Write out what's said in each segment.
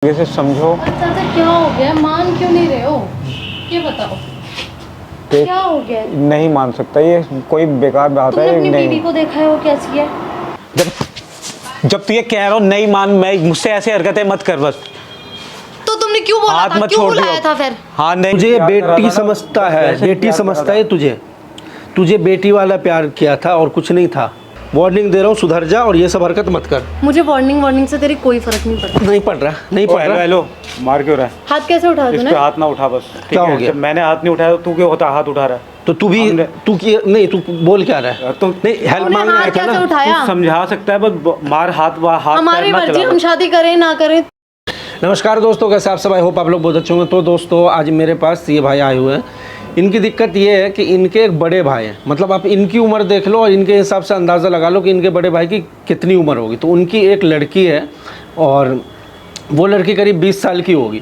से समझो। अच्छा तो क्या हो गया, मान क्यों नहीं रहे हो, ये बताओ क्या हो गया? नहीं मान सकता, ये कोई बेकार बात है। तुमने अपनी नहीं, बीवी को देखा है वो कैसी है? जब तू ये कह रहा हो नहीं मान, मैं मुझसे ऐसी हरकतें मत कर बस। तो तुमने क्यों बोला हाथ था, मत क्यों छोड़ बुलाया दियो। था फिर? हाँ नहीं, तुझे प्यार कर रहा बेटी था ना, समझता बस है, वैसे ही बेटी प्यार कर समझता रहा है था। तुझे बेटी वाला प्यार किया था और कुछ नहीं था। वार्निंग दे रहा हूँ, सुधर जा और ये सब हरकत मत कर। मुझे वार्निंग से तेरी कोई फर्क नहीं पड़ता। नहीं पड़ रहा, नहीं ओ, पड़ हेलो रहा। हेलो, मार क्यों रहा है? हाथ कैसे उठाया इस तूने? पे हाथ ना उठा बस, ठीक क्या है? हो गया? जब मैंने हाथ नहीं उठाया तो तू क्यों होता हाथ उठा रहा है? तो तू भी हमने- नहीं, तू बोल क्या रहा है? तुम नहीं, हेल्प तूने मांगने हाथ आया था कैसे ना। उठाया? तू समझा सकता है बस, मार हाथ हाथ हमारी पैर ना मर्जी, चला हम बस। शादी करें ना करें। नमस्कार दोस्तों, कैसे आप सब? आई होप आप लोग बहुत अच्छे होंगे। तो दोस्तों, आज मेरे पास ये भाई आए हुए हैं। इनकी दिक्कत ये है कि इनके एक बड़े भाई हैं, मतलब आप इनकी उम्र देख लो और इनके हिसाब से अंदाज़ा लगा लो कि इनके बड़े भाई की कितनी उम्र होगी। तो उनकी एक लड़की है और वो लड़की करीब 20 साल की होगी।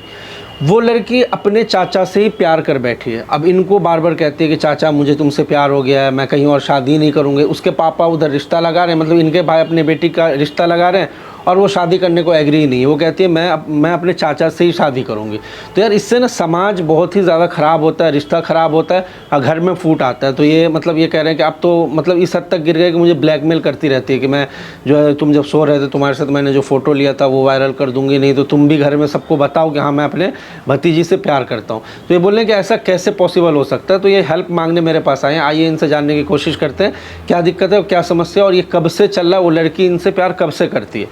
वो लड़की अपने चाचा से ही प्यार कर बैठी है। अब इनको बार बार कहती है कि चाचा मुझे तुमसे प्यार हो गया है, मैं कहीं और शादी नहीं करूँगी। उसके पापा उधर रिश्ता लगा रहे हैं, मतलब इनके भाई अपने बेटी का रिश्ता लगा रहे हैं और वो शादी करने को एग्री नहीं है। वो कहती है मैं अपने चाचा से ही शादी करूँगी। तो यार इससे ना समाज बहुत ही ज़्यादा ख़राब होता है, रिश्ता ख़राब होता है और घर में फूट आता है। तो ये मतलब ये कह रहे हैं कि अब तो मतलब इस हद तक गिर गए कि मुझे ब्लैकमेल करती रहती है कि मैं जो है तुम जब सो रहे थे तुम्हारे साथ मैंने जो फ़ोटो लिया था वो वायरल कर दूँगी, नहीं तो तुम भी घर में सबको बताओ कि हाँ मैं अपने भतीजी से प्यार करता हूँ। तो ये बोल रहे हैं कि ऐसा कैसे पॉसिबल हो सकता है। तो ये हेल्प मांगने मेरे पास आए हैं। आइए इनसे जानने की कोशिश करते हैं क्या दिक्कत है और क्या समस्या है और ये कब से चल रहा है, वो लड़की इनसे प्यार कब से करती है।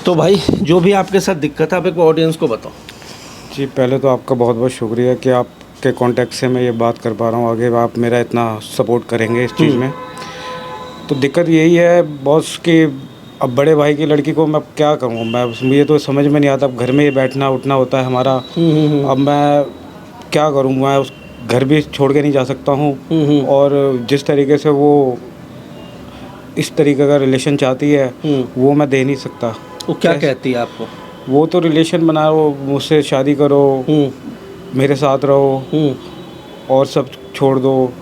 तो भाई जो भी आपके साथ दिक्कत है आप एक ऑडियंस को बताओ। जी, पहले तो आपका बहुत बहुत शुक्रिया कि आपके कांटेक्ट से मैं ये बात कर पा रहा हूँ। आगे आप मेरा इतना सपोर्ट करेंगे इस चीज़ में। तो दिक्कत यही है बॉस कि अब बड़े भाई की लड़की को मैं क्या कहूँ, मैं मुझे तो समझ में नहीं आता। अब घर में ही बैठना उठना होता है हमारा। अब मैं क्या करूँ, मैं उस घर भी छोड़ के नहीं जा सकता हूँ और जिस तरीके से वो इस तरीके का रिलेशन चाहती है वो मैं दे नहीं सकता। वो क्या कहती है आपको? वो तो रिलेशन बनाओ, मुझसे शादी करो, मेरे साथ रहो और सब छोड़ दो,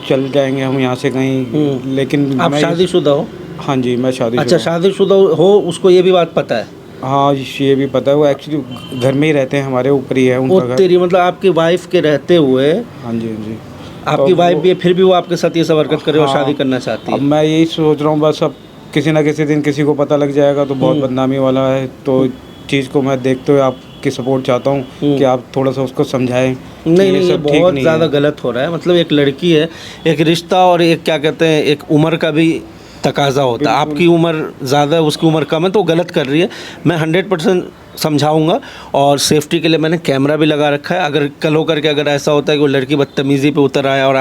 चल जाएंगे हम यहाँ से कहीं। लेकिन आप शादीशुदा हो? हाँ जी, मैं शादी। अच्छा, शादीशुदा हो, उसको ये भी बात पता है? हाँ, ये भी पता है। वो एक्चुअली घर में ही रहते हैं, हमारे ऊपर ही है उनका घर। तेरी मतलब आपकी वाइफ के रहते हुए हाँ जी, हाँ जी। आपकी तो वाइफ भी है, फिर भी वो आपके साथ ये सब हरकत करे और शादी करना चाहती अब है। मैं यही सोच रहा हूँ बस, अब किसी ना किसी दिन किसी को पता लग जाएगा तो बहुत बदनामी वाला है। तो चीज़ को मैं देखते हुए आपकी सपोर्ट चाहता हूँ कि आप थोड़ा सा उसको समझाएं। नहीं, ये बहुत ज़्यादा गलत हो रहा है। मतलब एक लड़की है, एक रिश्ता और एक क्या कहते हैं एक उम्र का भी तकाजा होता है। आपकी उम्र ज़्यादा है, उसकी उम्र कम है, तो गलत कर रही है। मैं 100% समझाऊंगा और सेफ्टी के लिए मैंने कैमरा भी लगा रखा है। अगर कल होकर के अगर ऐसा होता है कि वो लड़की बदतमीज़ी पे उतर आया और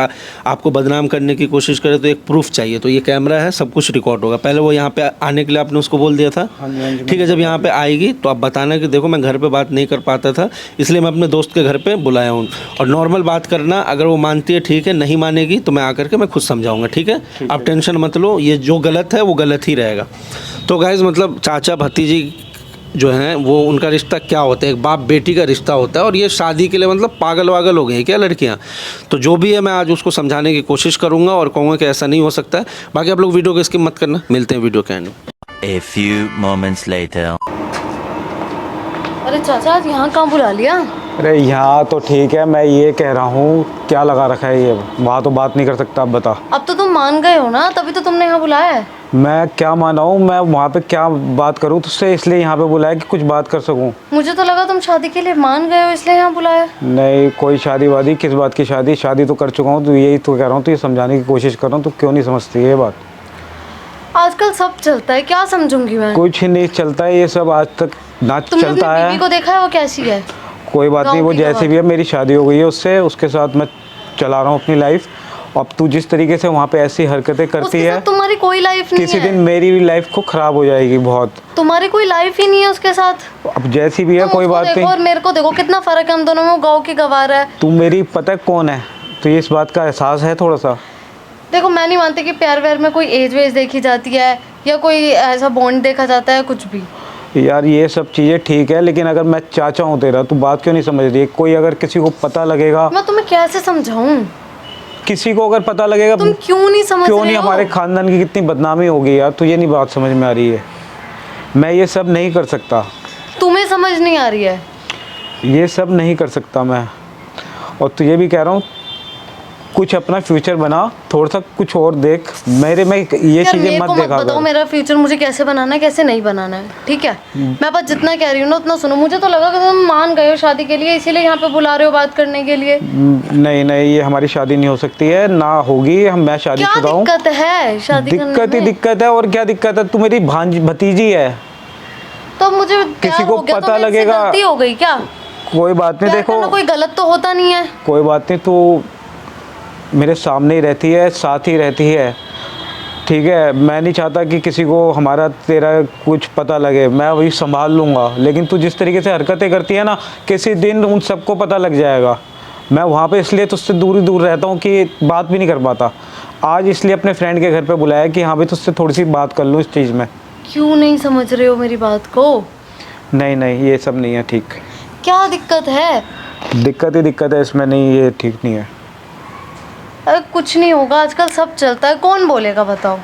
आपको बदनाम करने की कोशिश करे तो एक प्रूफ चाहिए। तो ये कैमरा है, सब कुछ रिकॉर्ड होगा। पहले वो यहाँ पे आने के लिए आपने उसको बोल दिया था? हाँ जी, ठीक है, जब यहाँ पे आएगी तो आप बताना कि देखो मैं घर पे बात नहीं कर पाता था, इसलिए मैं अपने दोस्त के घर पे बुलाया हूँ। और नॉर्मल बात करना, अगर वो मानती है ठीक है, नहीं मानेगी तो मैं आकर के मैं खुद समझाऊँगा। ठीक है, आप टेंशन मत लो, ये जो गलत है वो गलत ही रहेगा। तो गाइज़ मतलब चाचा भतीजी जो हैं वो उनका रिश्ता क्या होता है, एक बाप बेटी का रिश्ता होता है और ये शादी के लिए मतलब पागल वागल हो गई हैं क्या लड़कियां। तो जो भी है मैं आज उसको समझाने की कोशिश करूंगा और कहूँगा कि ऐसा नहीं हो सकता है। बाकी आप लोग वीडियो को स्किप मत करना, मिलते हैं वीडियो के एंड में। A few moments later. अरे चाचा, आज यहाँ कहाँ बुला लिया? अरे यहाँ तो ठीक है, मैं ये कह रहा हूँ क्या लगा रखा है ये, वहाँ तो बात नहीं कर सकता। अब बता। अब तो तुम मान गए हो ना, तभी तो तुमने यहाँ बुलाया है। मैं क्या माना हूँ, मैं वहाँ पे क्या बात करूँ तुझसे, इसलिए यहाँ पे बुलाया कि कुछ बात कर सकूँ। मुझे तो लगा तुम शादी के लिए मान गए हो इसलिए यहाँ बुलाया। नहीं, कोई शादी वादी, किस बात की शादी? शादी तो कर चुका हूँ। तो यही तो कह रहा हूँ, तो ये समझाने की कोशिश कर रहा हूँ, तो क्यों नहीं समझती ये बात? आजकल सब चलता है, क्या समझूंगी मैं? कुछ नहीं चलता है ये सब, आज तक ना तुमने चलता अपनी बीवी है। को देखा है वो कैसी है? कोई बात नहीं, वो जैसे भी है, मेरी शादी हो गई है उससे, उसके साथ मैं चला रहा हूँ अपनी लाइफ। अब तू जिस तरीके से वहाँ पे ऐसी हरकतें करती उसके है, साथ तुम्हारी कोई लाइफ नहीं किसी है। दिन मेरी भी लाइफ को खराब हो जाएगी बहुत। तुम्हारी कोई लाइफ ही नहीं है उसके साथ। अब जैसी भी है तुम कोई उसको बात देखो नहीं। और मेरे को देखो, कितना फर्क है हम दोनों में। वो गाँव की गवार है, तू मेरी पता है कौन है, तो ये इस बात का एहसास है थोड़ा सा? देखो मैं नहीं मानती कि प्यार व्यार में कोई एज वेज देखी जाती है या कोई ऐसा बॉन्ड देखा जाता है, कुछ भी। यार ये सब चीज़ें ठीक है, लेकिन अगर मैं चाचा हूँ तेरा, तू बात क्यों नहीं समझ रही? कोई अगर किसी को पता लगेगा, मैं तुम्हें कैसे समझाऊं? किसी को अगर पता लगेगा, तुम क्यों नहीं समझ क्यों रहे नहीं? हो? हमारे खानदान की कितनी बदनामी होगी यार, तुझे नहीं बात समझ में आ रही है। मैं ये सब नहीं कर सकता। तुम्हें समझ नहीं आ रही है? ये सब नहीं कर सकता मैं, और तुझे भी कह रहा हूँ कुछ अपना फ्यूचर बना, थोड़ा सा कुछ और देख मेरे में, ये यार चीज़ें मेरे मत को देखा बताओ कर। मेरा फ्यूचर मुझे कैसे बनाना है, कैसे नहीं बनाना है, ठीक है? मैं बस जितना कह रही हूँ ना उतना सुनो। मुझे तो लगा कि तुम मान गए हो शादी के लिए, इसीलिए यहाँ पे बुला रहे हो बात करने के लिए। नहीं नहीं, ये हमारी शादी नहीं हो सकती है, ना होगी। मैं शादी क्या शुदा हूँ। दिक्कत है शादी करने दिक्कत ही में? दिक्कत है, और क्या दिक्कत है? तू मेरी भतीजी है। तो मुझे किसी को पता तो मेरे से लगेगा। गलती हो गई क्या? कोई बात नहीं, प्यार देखो करना कोई गलत तो होता नहीं है। कोई बात नहीं, तू मेरे सामने ही रहती है, साथ ही रहती है, ठीक है? मैं नहीं चाहता कि किसी को हमारा तेरा कुछ पता लगे, मैं वही संभाल लूँगा। लेकिन तू जिस तरीके से हरकतें करती है ना, किसी दिन उन सबको पता लग जाएगा। मैं वहाँ पे इसलिए तुझसे दूर ही दूर रहता हूँ कि बात भी नहीं कर पाता। आज इसलिए अपने फ्रेंड के घर पे बुलाया कि हाँ भाई तुझसे थोड़ी सी बात कर लूँ इस चीज़ में। क्यों नहीं समझ रहे हो मेरी बात को? नहीं नहीं, ये सब नहीं है ठीक। क्या दिक्कत है? दिक्कत ही दिक्कत है इसमें, नहीं ये ठीक नहीं है। अरे कुछ नहीं होगा, आजकल सब चलता है, कौन बोलेगा बताओ?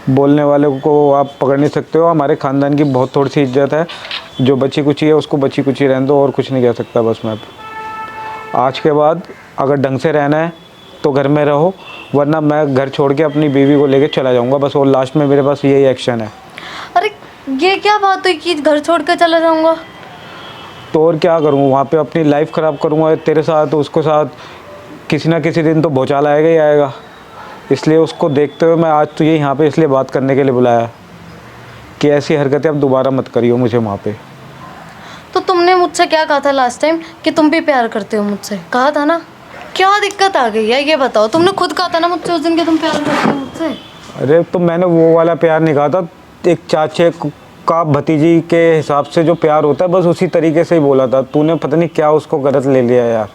बोलने वाले को आप पकड़ नहीं सकते हो। हमारे ख़ानदान की बहुत थोड़ी सी इज्जत है। जो बची कुची है उसको बची कुची रहने दो, और कुछ नहीं कह सकता बस मैं। आज के बाद अगर ढंग से रहना है तो घर में रहो, वरना मैं घर छोड़ के अपनी बीवी को लेके चला जाऊंगा बस। और लास्ट में मेरे पास यही एक्शन है। अरे ये क्या बात हुई कि घर छोड़ कर चला जाऊंगा? तो और क्या करूँ? वहाँ पे अपनी लाइफ ख़राब करूँगा तेरे साथ, उसको साथ। किसी ना किसी दिन तो भौचाल आएगा ही आएगा। इसलिए उसको देखते हुए मैं आज तुझे यहाँ पे इसलिए बात करने के लिए बुलाया कि ऐसी हरकतें अब दोबारा मत करियो मुझे वहाँ पे। तो तुमने मुझसे क्या कहा था लास्ट टाइम कि तुम भी प्यार करते हो मुझसे? कहा था ना? क्या दिक्कत आ गई है ये बताओ? तुमने खुद कहा था ना मुझसे उस दिन कि तुम प्यार करते हो मुझसे। अरे तो मैंने वो वाला प्यार नहीं कहा था, एक चाचे का भतीजी के हिसाब से जो प्यार होता है बस उसी तरीके से ही बोला था। तूने पता नहीं क्या उसको गलत ले लिया यार।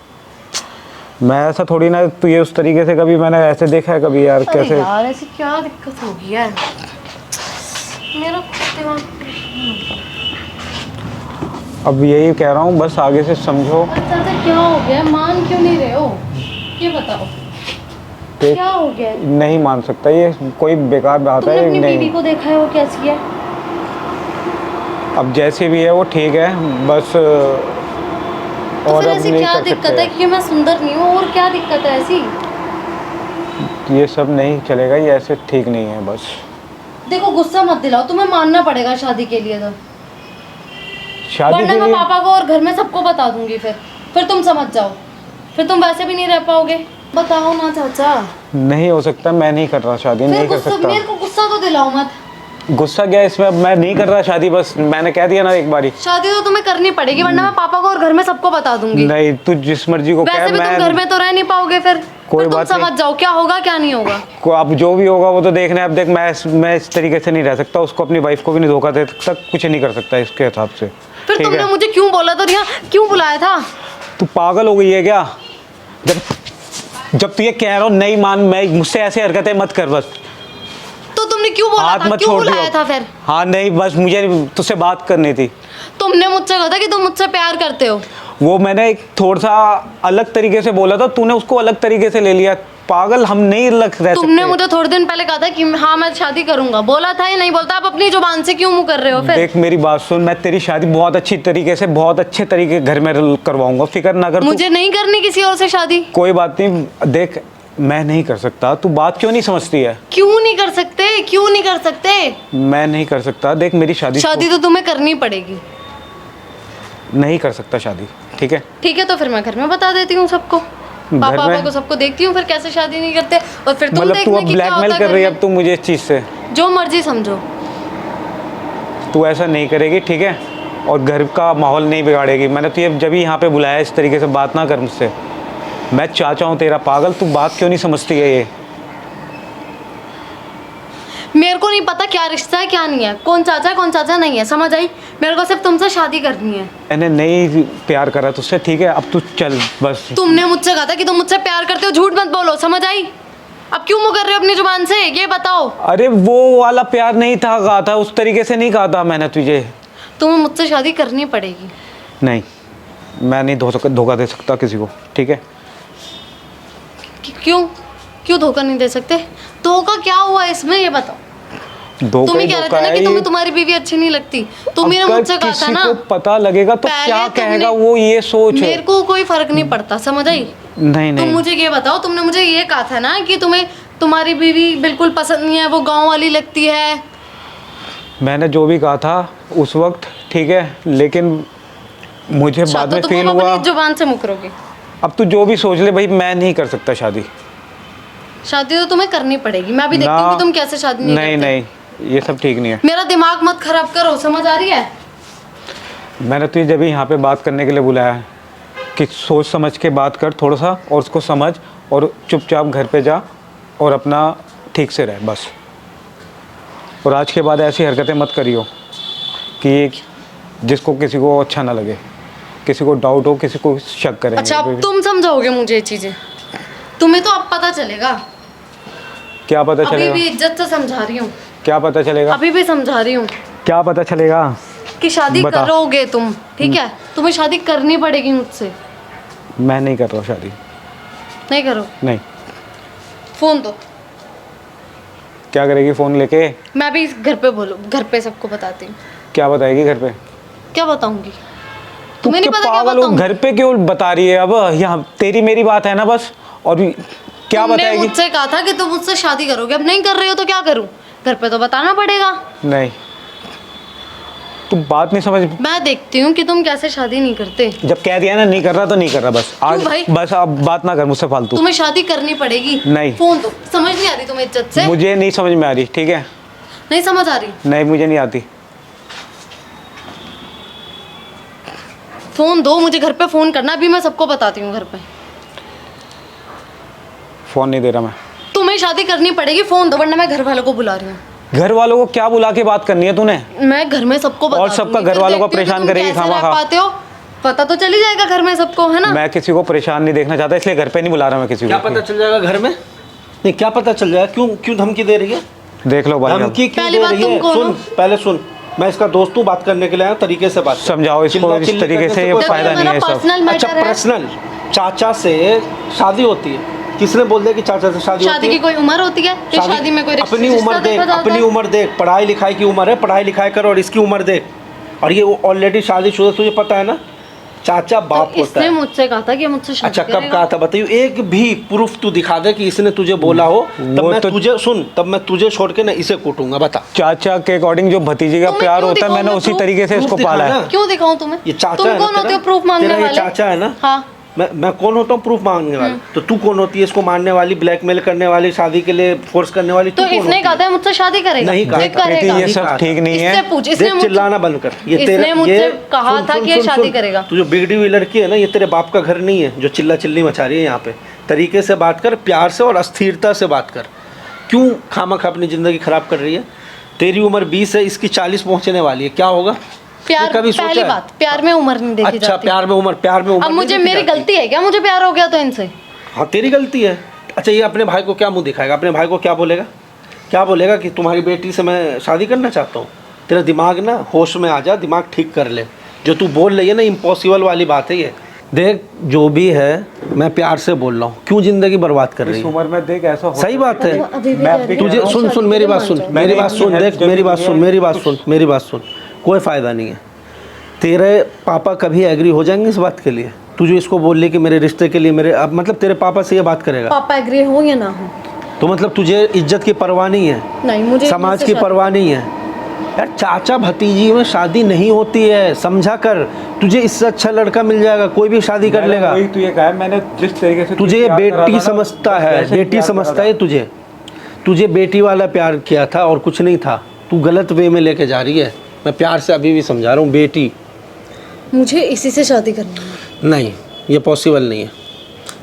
मैं ऐसा थोड़ी ना, तू ये उस तरीके से कभी मैंने ऐसे देखा है कभी यार? अरे कैसे यार ऐसी क्या दिक्कत हो गई है? मेरा दिमाग। अब यही कह रहा हूँ बस आगे से समझो। अच्छा अच्छा क्या हो गया? मान क्यों नहीं रहे हो ये बताओ? देख, क्या हो गया? नहीं मान सकता, ये कोई बेकार बात तुमने है। अपनी बीवी नहीं, को देखा है वो कैसी है? अब जैसे भी है वो ठीक है बस। तो और फिर अब ऐसी नहीं क्या कर दिक्कत सकते। है कि मैं सुंदर नहीं हूँ? और क्या दिक्कत है ऐसी? ये सब नहीं चलेगा, ये ऐसे ठीक नहीं है बस। देखो गुस्सा मत दिलाओ, तुम्हें मानना पड़ेगा शादी के लिए। तो शादी वरना के मैं लिए पापा को और घर में सबको बता दूंगी। फिर तुम समझ जाओ, फिर तुम वैसे भी नहीं रह पाओगे। बताओ ना चाचा। नहीं हो सकता, मैं नहीं कर रहा शादी, फिर नहीं कर गुस्सा, सकता। मेरे को गुस्सा तो दिलाओ मत। गुस्सा क्या है इसमें? अब मैं नहीं कर रहा शादी, बस मैंने कह दिया ना एक बारी। शादी तो तुम्हें करनी पड़ेगी, वरना मैं पापा को और घर में सबको बता दूंगी। नहीं, तू जिस मर्जी को कह, वैसे भी तुम घर में तो रह नहीं पाओगे। फिर कोई तुम बात नहीं। समझ जाओ क्या होगा क्या नहीं होगा। अब जो भी होगा वो तो देखना है। अब देख, मैं इस तरीके से नहीं रह सकता, उसको अपनी वाइफ को भी नहीं धोखा दे सकता, कुछ नहीं कर सकता इसके हिसाब से। फिर ठीक तुमने है? मुझे क्यों बोला था यहाँ क्यों बुलाया था? तू पागल हो गई है क्या? जब तू ये कह रहा हो नहीं मान, मैं मुझसे ऐसे हरकतें मत कर बस। तो तुमने क्यों बोला हाथ था? मत क्यों छोड़ बुलाया दियो। था फिर? हाँ नहीं, बस मुझे तुझसे बात करनी थी। तुमने मुझसे कहा था कि तुम मुझसे प्यार करते हो। वो मैंने एक थोड़ा सा अलग तरीके से बोला था, तूने उसको अलग तरीके से ले लिया। पागल, हम नहीं रह सकते। तुमने मुझे थोड़े दिन पहले कहा था कि हाँ मैं शादी करूंगा, बोला था या नहीं बोलता? आप अपनी जुबान से क्यों मुंह कर रहे हो फिर? देख मेरी बात सुन, मैं तेरी शादी बहुत अच्छी तरीके से, बहुत अच्छे तरीके घर में करवाऊंगा, फिक्र ना कर तू। मुझे नहीं करनी किसी और से शादी। कोई बात नहीं, देख मैं नहीं कर सकता। तू बात क्यों नहीं समझती है? क्यों नहीं कर सकते? क्यों नहीं कर सकते? मैं नहीं कर सकता। देख मेरी शादी तो तुम्हें करनी पड़ेगी। नहीं कर सकता शादी, ठीक है? ठीक है, तो फिर मैं घर में बता देती हूँ सबको, पापा में? को सबको देखती हूँ फिर कैसे शादी नहीं करते। और फिर तुम मतलब तू देखना अब कि क्या ब्लैकमेल होता कर है रही है घर अब तू मुझे इस चीज़ से? में। जो मर्जी समझो। तू ऐसा नहीं करेगी, ठीक है? और घर का माहौल नहीं बिगाड़ेगी। मैंने तुझे जब ही यहाँ पे बुलाया, इस तरीके से बात ना कर मुझसे। मैं चाचा हूँ तेरा। पागल, तू बात क्यों नहीं समझती है? ये मेरे को नहीं पता क्या रिश्ता है क्या नहीं है, कौन चाचा है कौन चाचा नहीं है, समझ आई? मेरे को सिर्फ तुमसे शादी करनी है। मैंने नहीं प्यार करा तुझसे, ठीक है? अब तू चल बस। तुमने मुझसे कहा था कि तुम मुझसे प्यार करते हो, झूठ मत बोलो, समझ आई? अब क्यों मुँह कर रहे हो अपनी जुबान से, ये बताओ। अरे वो वाला प्यार नहीं था कहा था, उस तरीके से नहीं कहा था मैंने तुझे। तुम्हें मुझसे शादी करनी पड़ेगी। नहीं, मैं नहीं धोखा दे सकता किसी को, ठीक है? क्यों क्यों धोखा नहीं दे सकते? धोखा क्या हुआ इसमें ये बताओ। धोखा तुम ही ही कह रहे धोखा थे ना है कि तुम्हें ये। तुम्हारी बीवी अच्छी नहीं लगती। तुम ही ने अगर मुझसे कहा था किसी ना, को पता लगेगा तो पहले क्या तुमने- कहेगा वो, ये सोच है। मेरे को कोई फर्क नहीं पड़ता, समझ आई? नहीं तुम नहीं, मुझे ये बताओ, तुमने मुझे ये कहा था ना कि तुम्हें तुम्हारी बीवी बिल्कुल पसंद नहीं है, वो गांव वाली लगती है। मैंने जो भी कहा था उस वक्त ठीक है, लेकिन मुझे अच्छा, बाद तो में तुम फील अब हुआ। अपनी जुबान से मुकरोगे। अब तू जो भी सोच ले भाई, मैं नहीं कर सकता शादी। शादी तो तुम्हें करनी पड़ेगी। मैं भी देखती हूँ ना, कि तुम कैसे शादी नहीं नहीं करते। नहीं, ये सब ठीक नहीं है। मेरा दिमाग मत खराब करो, समझ आ रही है? मैंने तुझे जब यहाँ पे बात करने के लिए बुलाया है कि सोच समझ के बात कर थोड़ा सा, और उसको समझ, और चुपचाप घर पे जा और अपना ठीक से रह बस। और आज के बाद ऐसी हरकतें मत करियो कि जिसको किसी को अच्छा ना लगे, किसी को डाउट हो, किसी को शक करेंगे। अच्छा, अब तुम समझाओगे मुझे ये चीजें? तुम्हें तो अब पता चलेगा। क्या पता अभी चलेगा? भी इज्जत से समझा रही हूँ, क्या पता चलेगा? अभी भी समझा रही हूँ क्या पता चलेगा? कि शादी बता। करोगे तुम, ठीक है? तुम्हें शादी करनी पड़ेगी मुझसे। मैं नहीं कर रहा हूँ शादी। नहीं करो, नहीं। फोन दो। क्या करेगी फ़ोन लेके? मैं भी घर पे बोलूँ, घर पे सबको बताती हूँ। क्या बताएगी घर पे? क्या बताऊंगी? तू तुम्हें नहीं क्या पता क्या पागल हो? बताऊंगी? घर पे क्यों बता रही है? अब यहाँ तेरी मेरी बात है ना बस, और क्या तुमने बताएगी? मुझसे कहा था कि तुम मुझसे शादी करोगे, अब नहीं कर रहे हो तो क्या करूँ? घर पे तो बताना पड़ेगा। नहीं, तू बात नहीं समझ। मैं देखती हूँ कि तुम कैसे शादी नहीं करते। जब कह दिया ना नहीं कर रहा तो नहीं कर रहा बस। आज भाई? बस अब बात ना कर मुझसे फालतू। तुम्हें शादी करनी पड़ेगी। नहीं। फोन दो। समझ नहीं आ रही तुम्हें इज्जत से? मुझे नहीं समझ में आ रही, ठीक है? नहीं समझ आ रही? नहीं, मुझे नहीं आती। फोन दो, मुझे घर पे फोन करना, अभी मैं सबको बताती हूँ घर पे। फ़ोन नहीं दे रहा मैं। तुम्हें शादी करनी पड़ेगी, फोन दो, वरना मैं घर वालों को बुला रही हूँ। घर वालों को क्या बुला के बात करनी है तूने? मैं घर में सबको बता और सबका दूंगी, घर फिर वालों को देखती हूँ कि परेशान तुम करेगी कैसे खामखा। रह पाते हो, पता तो चल ही जाएगा घर में सबको, है ना? मैं किसी को परेशान नहीं देखना चाहता, इसलिए घर पे नहीं बुला रहा मैं किसी क्या को। पता चल जाएगा घर में? नहीं, क्या पता चल जाएगा? क्यों क्यों धमकी दे रही है? देख लो भाई, अब धमकी क्यों पहली दे बात रही तुम है? कौन हो? सुन, पहले सुन। मैं इसका दोस्त हूँ, बात करने के लिए आया, तरीके से बात कर। समझाओ इसको चिल्ला इस चिल्ली तरीके करने से, ये कोई फायदा ये नहीं मेरा है सब। पर्सनल अच्छा, मैटर है। पर्सनल चाचा से शादी होती है? किसने बोल दिया कि चाचा से शादी होती शादी है? की कोई उम्र होती है कि शादी में कोई अपनी रिश्ता उम्र देख, देखा जाता अपनी है? उम्र देख, पढ़ाई लिखाई की उम्र है, पढ़ाई लिखाई कर, और इसकी उम्र देख, और ये ऑलरेडी शादीशुदा, तुझे पता है ना? चाचा बाप तो होता इसने है। मुझसे कहा था कि मुझसे शादी अच्छा, कब करेगा। कहा था बताइए? एक भी प्रूफ तू दिखा दे कि इसने तुझे बोला हो, तब वो मैं तो- तुझे सुन, तब मैं तुझे छोड़ के ना इसे कूटूंगा। बता। चाचा के अकॉर्डिंग जो भतीजे का तुम्हें प्यार क्यों होता है, दिखाऊं मैंने मैं उसी proof? तरीके से proof इसको दिखा पाला ना। है। क्यों दिखाऊं तुम्हें? ये चाचा तुम है ना कौन होते तेरा? हो प्रूफ मांगने तेरा ये वाले? चाचा है ना? हाँ। मैं कौन होता हूँ प्रूफ मांगने वाला? तो तू कौन होती है इसको मारने वाली, ब्लैकमेल करने वाली, शादी के लिए फोर्स करने वाली? तो तू कौन इसने होती कहा है? था मुझसे शादी करेगा। नहीं कहा ये था। करेगा। ये सब ठीक नहीं इससे है। पूछ, इसने देख, मुझसे चिल्लाना बंद कर। इसने मुझसे कहा था कि ये शादी करेगा। तू जो बिगड़ी हुई लड़की है ना, ये तेरे बाप का घर नहीं है जो चिल्ला चिल्ली मचा रही है यहाँ पे। तरीके से बात कर, प्यार से और अस्थिरता से बात कर। क्यों खामखा अपनी ज़िंदगी खराब कर रही है? तेरी उम्र 20 है, इसकी 40 पहुँचने वाली है, क्या होगा? प्यार, ये कभी सोचा पहली है? बात, प्यार में उम्र नहीं देखी अच्छा, जाती। प्यार में उम्र अब मुझे, नहीं मेरी देखी जाती। गलती है क्या? मुझे प्यार हो गया तो इनसे? हाँ, तेरी गलती है। अच्छा, ये अपने भाई को क्या मुंह दिखाएगा? अपने भाई को क्या बोलेगा? क्या बोलेगा कि तुम्हारी बेटी से मैं शादी करना चाहता हूँ? तेरा दिमाग ना होश में आ जा, दिमाग ठीक कर ले। जो तू बोल रही है ना, इम्पॉसिबल वाली बात है ये। देख, जो भी है मैं प्यार से बोल रहा हूँ, क्यों ज़िंदगी बर्बाद कर रही इस है? उम्र में देख ऐसा हो। सही बात है। अभी भी मैं कह रही तुझे हूँ, सुन सुन, मेरी बात सुन, शादी मेरी बात सुन, मैंने देख मेरी बात सुन, मेरी बात सुन, मेरी बात सुन। कोई फ़ायदा नहीं है। तेरे पापा कभी एग्री हो जाएंगे इस बात के लिए? तू जो इसको बोल रही कि मेरे रिश्ते के लिए मेरे, अब मतलब तेरे पापा से ये बात करेगा पापा एग्री हो या ना हो? तो मतलब तुझे इज्जत की परवाह नहीं है, नहीं, मुझे समाज इनसे की शादी- परवाह नहीं है। यार, चाचा भतीजी में शादी नहीं होती है, समझा कर। तुझे इससे अच्छा लड़का मिल जाएगा, कोई भी शादी कर मैंने लेगा। वही तुझे कहा है, मैंने जिस तरीके से तुझे ये प्यार करा था बेटी ना, समझता वैसे है, ही बेटी प्यार करा समझता था। है तुझे। तुझे बेटी वाला प्यार किया था और कुछ नहीं था। तू गलत वे में लेके जा रही है। मैं प्यार से अभी भी समझा रहा हूँ, बेटी मुझे इसी से शादी करनी है। नहीं, ये पॉसिबल नहीं है।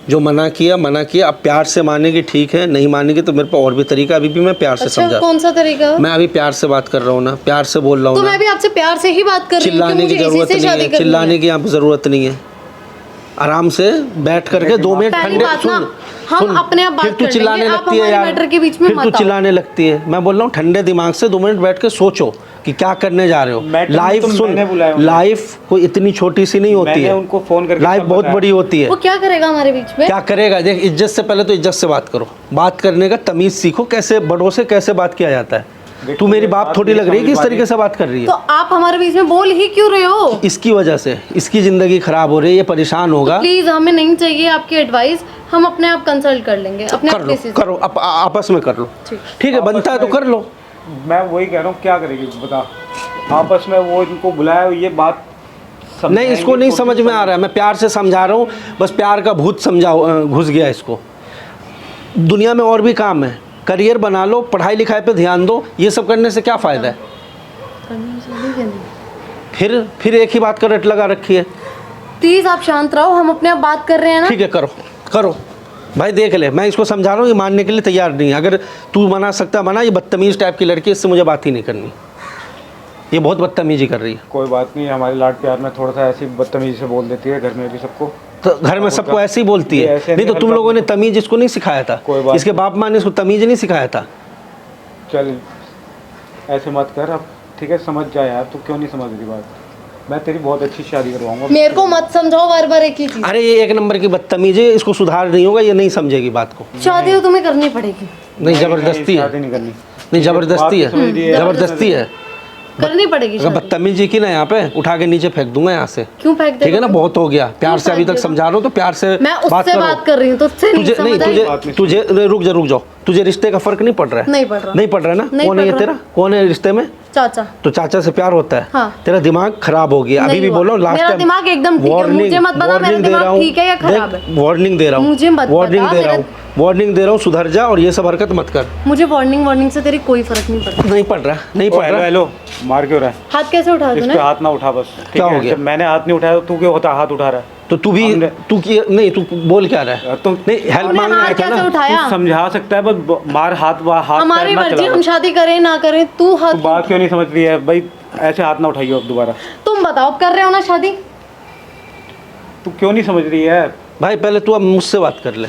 जो मना किया मना किया, अब प्यार से मानेगी ठीक है, नहीं मानेगी तो मेरे पास और भी तरीका। अभी भी मैं प्यार से अच्छा, समझा, कौन सा तरीका? मैं अभी प्यार से बात कर रहा हूँ ना, प्यार से बोल रहा तो हूँ ना। मैं भी आपसे प्यार से ही बात कर रही हूँ कि चिल्लाने मुझे की इसी जरूरत से नहीं शादी है, करनी चिल्लाने है। की यहाँ पे जरूरत नहीं है। आराम से बैठ करके 2 मिनट पहली ठंडे बात ना, सुन हम सुन, अपने आप बात फिर तू कर चिल्लाने लेंगे, आप लगती है हमारे यार, मैटर के बीच में फिर तू मत आओ। चिल्लाने लगती है। मैं बोल रहा हूँ ठंडे दिमाग से 2 मिनट बैठ के सोचो कि क्या करने जा रहे हो। मैटर में लाइफ तो सुन, मैंने बुलाया उन्हें। लाइफ कोई इतनी छोटी सी नहीं होती मैंने है। उनको फोन करके लाइफ सब बहुत बताया। बड़ी होती है। वो क्या करेगा हमारे बीच में? क्या करेगा? देख, इज्जत से पहले तो इज्जत से बात करो। बात करने का तमीज़ सीखो, कैसे बड़ों से कैसे बात किया जाता है। तू मेरी बाप थोड़ी लग रही है कि इस तरीके से बात कर रही तो है। आप हमारे बीच में बोल ही क्यों रहे हो? इसकी वजह से इसकी ज़िंदगी ख़राब हो रही है, ये परेशान होगा। प्लीज हमें नहीं चाहिए आपकी एडवाइस, हम अपने आप कंसल्ट कर लेंगे, अपने कर आप लो, decision। करो, आपस में कर लो। ठीक। ठीक है, बनता है तो कर लो। मैं वही कह रहा हूँ, क्या करेगी बता। आपस में वो इनको बुलाया, ये बात नहीं, इसको नहीं समझ में आ रहा है, मैं प्यार से समझा रहा हूँ, बस प्यार का भूत घुस गया इसको। दुनिया में और भी काम है, करियर बना लो, पढ़ाई लिखाई पे ध्यान दो, ये सब करने से क्या फ़ायदा है? फिर एक ही बात का रट लगा रखी है। प्लीज आप शांत रहो, हम अपने आप बात कर रहे हैं ना। ठीक है, करो करो भाई, देख ले, मैं इसको समझा रहा हूँ, ये मानने के लिए तैयार नहीं है। अगर तू मना सकता मना, ये बदतमीज़ टाइप की लड़की, इससे मुझे बात ही नहीं करनी, ये बहुत बदतमीजी कर रही है। कोई बात नहीं, हमारे लाड प्यार में थोड़ा सा ऐसी बदतमीजी से बोल देती है घर में भी सबको। तो घर में सबको ऐसे ही बोलती है। ऐसे नहीं तो तुम हल्का- लोगों ने तमीज़ इसको नहीं सिखाया था, कोई बात इसके बाप माँ ने इसको तमीज़ नहीं सिखाया था। चल ऐसे मत कर अब, ठीक है? समझ जा यार, तू क्यों नहीं समझ रही बात? मैं तेरी बहुत अच्छी शादी करवाऊंगा। मेरे को मत समझाओ बार बार एक ही चीज। अरे ये एक नंबर की बदतमीजी है, इसको सुधार नहीं होगा, ये नहीं समझेगी बात को। शादी तो तुम्हें करनी पड़ेगी, नहीं, ज़बरदस्ती है, शादी नहीं करनी। नहीं ज़बरदस्ती है, समझ रही है। ज़बरदस्ती है। करनी पड़ेगी अगर शादी। बदतमीजी की ना यहाँ पे उठा के नीचे फेंक दूंगा यहाँ से। क्यों फेंक दे? ठीक है ना, बहुत हो गया, प्यार से अभी तक फेंक समझा रहा हूँ, तो प्यार से मैं उससे बात कर रही हूँ, तो उससे नहीं तुझे नहीं, समझ आई? तुझे तुझे अरे रुक जाओ, तुझे रिश्ते का फर्क नहीं पड़ रहा है? नहीं पड़ रहा। नहीं पड़ रहा है ना? नहीं कौन है ये पड़ तेरा? कौन है रिश्ते में? चाचा। तो चाचा से प्यार होता है? हाँ। तेरा दिमाग खराब हो गया, अभी नहीं भी हुआ। बोलो लास्ट मेरा टाइम दिमाग एकदम ठीक है, मुझे मत बता मेरा दिमाग ठीक है या खराब है। वार्निंग दे रहा हूँ, मुझे मत वार्निंग बता, दे रहा मेरा- हूँ, वार्निंग दे रहा हूँ, सुधर जा और ये सब हरकत मत कर। मुझे वार्निंग से तेरी कोई फर्क नहीं पड़ता। नहीं पड़ रहा, नहीं ओ, पड़ हेलो रहा। हेलो, मार क्यों रहा है? हाथ कैसे उठा इस तूने? पे हाथ ना उठा बस, ठीक क्या है? हो गया? जब मैंने हाथ नहीं उठाया तो तू क्यों होता हाथ उठा रहा है? तो तू भी हमने- तू की नहीं, तू बोल क्या रहा है? तुम नहीं, हेल्प तूने मांगने हाथ आया था कैसे ना। उठाया? तू समझा सकता है, बस मार हाथ हाथ हमारी पैर ना मर्जी, चला। हम शादी करें ना करें, तू हाथ। तू बात क्यों नहीं समझ रही है भाई? ऐसे हाथ ना उठाइए अब दोबारा। तुम बताओ, अब कर रहे हो ना शादी? तू क्यों नहीं समझ रही है? भाई पहले तू अब मुझसे बात कर ले,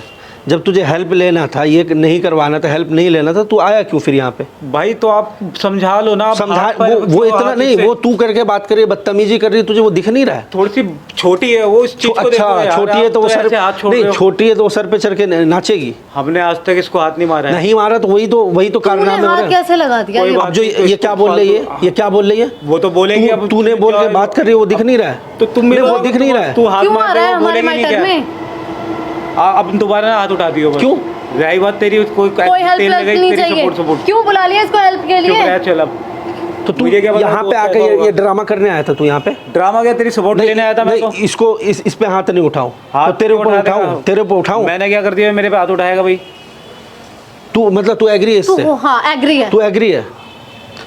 जब तुझे हेल्प लेना था, ये नहीं करवाना था, हेल्प नहीं लेना था, तू आया क्यों फिर यहाँ पे? भाई तो आप समझा लो ना। आप समझा, हाथ पैर- वो इतना हाथ नहीं, इससे- वो तू करके बात कर रही है, बदतमीजी कर रही है, तुझे वो दिख नहीं रहा है? थोड़ी सी छोटी है वो, इस चीज को देखो अच्छा, यार, छोटी है आप तो वो सर ऐसे हाथ छोड़ नहीं, रहे हो। छोटी है तो वो सर पे चढ़ के नाचेगी। हमने आज तक इसको हाथ नहीं मारा है। नहीं मारा तो वही तो तूने कारनामे हो हाथ रहे हैं। कैसे लगा दिया? कोई ये बात अब जो ये क्या बोल रही है, ये क्या बोल रही है? वो तो बोलेगी अब। तूने बोल के बात कर रही है, वो दिख नहीं रहा है? तो तुम नहीं, वो दिख नहीं रहा है। तू हाथ क्यों मार आ रहे रहा है हो, हमारे बोलेगी नहीं मैटर क्या? में? अब दोबारा ना हाथ उठा दियो बस। क्यों? रही बात तेरी, कोई कोई हेल्प तेल लगाई, नहीं तेरी चाहिए। सपोर्ट क्यों बुला लिया इसको हेल्प के चुप लिए? रह, चल अब। तो तू मुझे क्या पता यहाँ वो पे आके कैसा होगा? ये ड्रामा करने आया था तू यहाँ पे? ड्रामा क्या, तेरी सपोर्ट लेने आया था मैं तो। नहीं, इसको इस पे हाथ नहीं उठाऊं, हाथ तो तेरे क्यों ऊपर उठा देगा? उठाऊं, तेरे ऊपर उठाऊं? मैंने क्या कर दिया, मेरे पे हाथ उठाएगा भाई? तू मतलब तू एग्री है तू इससे? हाँ एग्री है। तू एग्री है?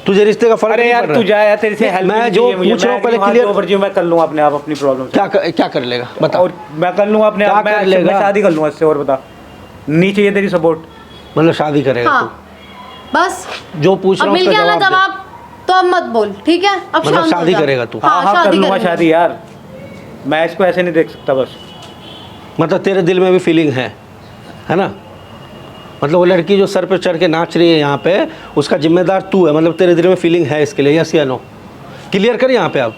तुझे रिश्ते का फर्क अरे नहीं यार पड़ रहा तू है? जा यार, तेरे से हेल्प मैं जो पूछ रहा हूँ पहले क्लियर, मैं कर लूँगा अपने आप अपनी प्रॉब्लम से। क्या कर लेगा बता? और मैं कर लूँगा अपने क्या आप, कर मैं लेगा? शादी कर लूँगा इससे। और बता, नहीं चाहिए तेरी सपोर्ट? मतलब शादी करेगा हाँ बस, तू? जो पूछ अब रहा हूँ मिल उसका गया ना जवाब दे। जवाब, तो अब मत बोल, ठीक है? अब मतलब शांत हो शादी जा। करेगा तू? हाँ हाँ कर शादी लूँगा करेंगे। शादी यार, मैं इसको ऐसे नहीं देख सकता बस। मतलब तेरे दिल में भी फीलिंग है ना? मतलब वो लड़की जो सर पे चढ़ के नाच रही है यहाँ पे, उसका जिम्मेदार तू है, मतलब तेरे दिल में फीलिंग है इसके लिए, यस या नो? क्लियर कर यहाँ पे अब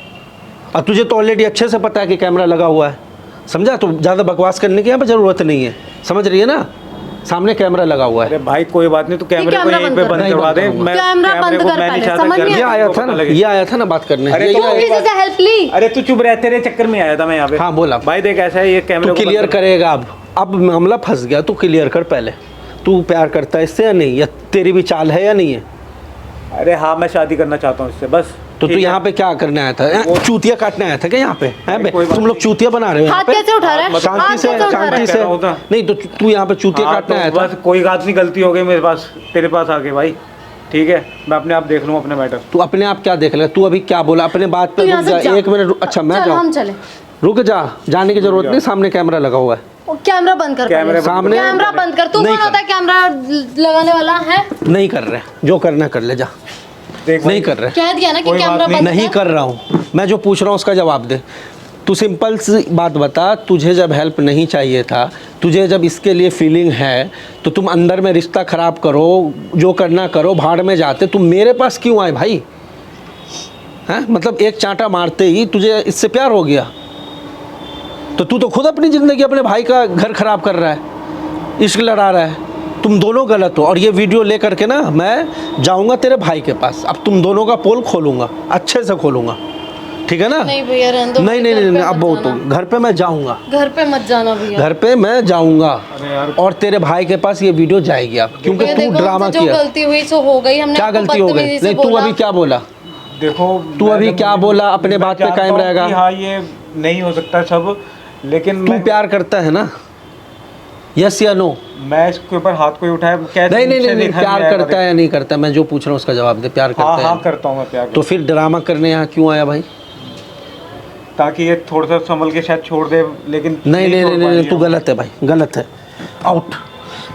तुझे तो ऑलरेडी अच्छे से पता है कि कैमरा लगा हुआ है, समझा? तो ज़्यादा बकवास करने की यहाँ पे ज़रूरत नहीं है, समझ रही है ना? सामने कैमरा लगा हुआ है। अरे भाई कोई बात नहीं, तू कैमरे को कैमरा यहीं बंद पे कर। बंद नहीं, करवा बंद दे। करूंगा। मैं कैमरा कैमरे बंद को कर मैं नहीं पहले, चाहता समझ कि नहीं ये आया। आया था ना, ये आया था ना बात करने। अरे ये तो आया किसी था। से हेल्प ली? अरे तू चुप रह, तेरे चक्कर में आया था मैं यहाँ पे। हाँ, बोल अब। भाई देख ऐसा है, ये कैमरे तू को बंद क्लियर कर। करेगा अब मामला फंस गया, तू क्लियर कर पहले। तू प्यार करता है इससे या नहीं, या तेरी भी चाल है या नहीं है? अरे हाँ मैं शादी करना चाहता हूँ इससे बस। तो तू ठीक है? यहाँ पे क्या करने आया था? चूतिया काटने आया था क्या यहाँ पे? हैं बे? कोई बात तुम लोग नहीं। चूतिया बना रहे हो यहाँ हाथ पे? कैसे उठा रहा है? शांति हाथ से, कैसे उठा रहा शांति है? से। कह रहा होता। नहीं तो तू यहाँ पे चूतिया हाँ, काटने तो आया था? बस कोई बात नहीं, गलती हो गई मेरे पास, तेरे पास आके भाई। ठीक है, मैं अपने आप देख लूँ अपने मैटर। तू अपने आप क्या देख ले? तू अभी क्या बोला अपने बात पे? तू यहाँ रुक से जा, जा। एक मिनट। अच्छा मैं चल, हम जाऊँ? चले। रुक जा, जाने की जरूरत नहीं, सामने कैमरा लगा हुआ है। ओ, कैमरा बंद कर कैमरे पहले। बंद सामने- कैमरा बंद कर। तू नहीं कौन होता है कैमरा लगाने वाला है? नहीं कर रहे, जो करना कर ले, जा। देख नहीं कर रहे, कह दिया ना कि कोई बात कैमरा बंद नहीं कर रहा हूँ मैं। जो पूछ रहा हूँ उसका जवाब दे। तू सिंपल सी बात बता, तुझे जब हेल्प नहीं चाहिए था, तुझे जब इसके लिए फीलिंग है, तो तुम अंदर में रिश्ता ख़राब करो, जो करना करो, भाड़ में जाते। तुम मेरे पास क्यों आए भाई? हैं? मतलब एक चांटा मारते ही तुझे इससे प्यार हो गया? तो तू तो खुद अपनी ज़िंदगी, अपने भाई का घर ख़राब कर रहा है, इश्क लड़ा रहा है। तुम दोनों गलत हो और ये वीडियो ले करके ना मैं जाऊंगा तेरे भाई के पास। अब तुम दोनों का पोल खोलूंगा, अच्छे से खोलूंगा, ठीक है ना? नहीं भैया रहने दो। नहीं नहीं नहीं, अब बहुत तो घर पे मैं जाऊंगा, घर पे मत जाना भैया। घर पे मैं जाऊंगा और तेरे भाई के पास ये वीडियो जाएगी अब, क्योंकि तू ड्रामा जो किया। गलती हुई सो हो गई, हमने क्या आपको गलती हो गई? बदतमीजी से नहीं, तू बोला। अभी क्या बोला? देखो तू अभी क्या बोला? अपने बात पे कायम रहेगा। हाँ ये नहीं हो सकता सब, लेकिन तू प्यार करता है ना? यस या नो? मैं इसके ऊपर हाथ कोई उठाया नहीं नहीं नहीं, प्यार करता है या नहीं करता? मैं जो पूछ रहा हूँ उसका जवाब दे। प्यार करता हाँ है? हाँ करता हूँ मैं प्यार। तो फिर ड्रामा करने यहाँ क्यों आया भाई? ताकि ये थोड़ा सा संभल के शायद छोड़ दे, लेकिन नहीं नहीं नहीं नहीं, तू गलत है भाई, गलत है। आउट,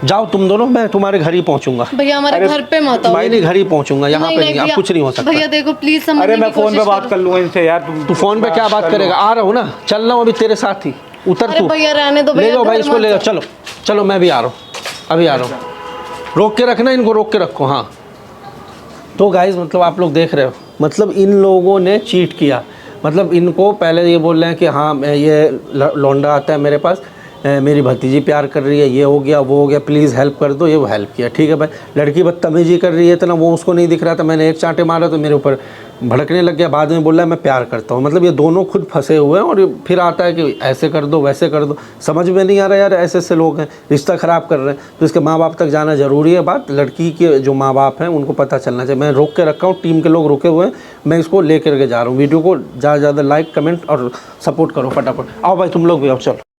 जाओ तुम दोनों, मैं तुम्हारे घर ही पहुंचूंगा। भैया हमारे घर पे मत आओ। भाई नहीं, घर ही पहुंचूंगा, यहाँ पे नहीं, अब भैया, कुछ नहीं हो सकता। भैया देखो प्लीज समझने अरे मैं की फोन पे कोशिश बात करो। कर लूँगा इनसे यार। तू फोन पे क्या बात करेगा? आ रहा हूँ ना, चल रहा हूँ अभी तेरे साथ ही। उतर अरे तू, भैया रहने दो ले भैया, जाओ भाई घर इसको, मत ले जाओ। जाओ। चलो चलो, मैं भी आ रहा हूँ, अभी आ रहा हूँ। रोक के रखना इनको, रोक के रखो। हाँ तो गाइस, मतलब आप लोग देख रहे हो, मतलब इन लोगों ने चीट किया। मतलब इनको पहले ये बोल रहे हैं कि हाँ ये लौंडा आता है मेरे पास, मेरी भतीजी प्यार कर रही है, ये हो गया वो हो गया, प्लीज़ हेल्प कर दो। ये वो हेल्प किया, ठीक है भाई। लड़की बदतमीजी कर रही है तो ना, वो उसको नहीं दिख रहा था, मैंने एक चांटे मारा तो मेरे ऊपर भड़कने लग गया। बाद में बोल रहा है मैं प्यार करता हूँ। मतलब ये दोनों खुद फंसे हुए हैं और ये फिर आता है कि ऐसे कर दो वैसे कर दो। समझ में नहीं आ रहा यार, ऐसे ऐसे लोग हैं रिश्ता ख़राब कर रहे हैं। तो इसके माँ बाप तक जाना ज़रूरी है। बात लड़की के जो माँ बाप हैं उनको पता चलना चाहिए। मैं रोक के रखा हूँ, टीम के लोग रुके हुए हैं, मैं इसको ले करके जा रहा हूँ। वीडियो को ज़्यादा से ज़्यादा लाइक कमेंट और सपोर्ट करो फटाफट। आओ भाई तुम लोग भी आओ, चलो।